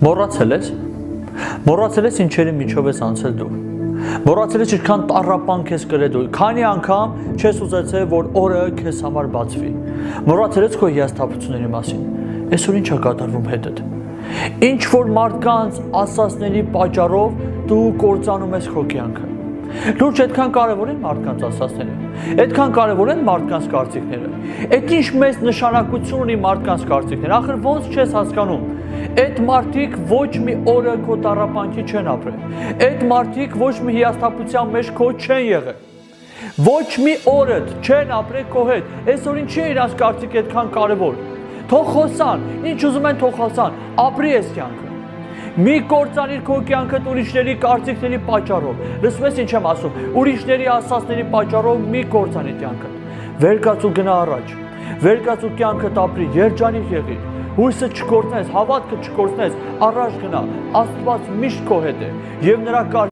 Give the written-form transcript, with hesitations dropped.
Մոռացել ես։ Մոռացել ես ինչերի միջով ես անցել դու։ Մոռացել ես ինչքան տառապանք ես կրել դու։ Քանի անգամ չես ուզեցել, որ օրը քեզ համար բացվի։ Մոռացել ես քո հիասթափությունների մասին։ Այսօր ինչ է կատարվում հետդ։ Ինչ որ մարդկանց ասածների պատճառով դու կործանում ես քո կյանքը։ Լուրջ այդքան կարևոր են մարդկանց ասածները։ Այդքան կարևոր են մարդկանց կարծիքները։ Այդ ինչ մեծ նշանակություն ունի մարդկանց կարծիքները։ Ախր ոնց չես հասկանում։ Այդ մարդիկ ոչ մի օրը քո տառապանքի չեն ապրել։ Այդ մարդիկ ոչ մի հիասթափության մեջ քո չեն եղել։ Ոչ մի օրը չեն ապրել քո հետ։ Այսօր ինչի է իրանց կարծիքը այդքան կարևոր։ Թող խոսան, ինչ ուզում են թող խոսան, ապրի այս կյանքը։ Մի կործանիր քո կյանքդ ուրիշների կարծիքների պատճառով։ Լսում ես ինչ եմ ասում, ուրիշների ասածների պատճառով մի կործանի կյանքդ։ Վեր կաց ու գնա առաջ։ Վեր կաց ու կյանքդ ապրի, երջանիկ եղիր։ Հույսը չկորցնես, հավատքը չկորցնես, առաջ գնա։ Աստված միշտ քո հետ է եւ նրա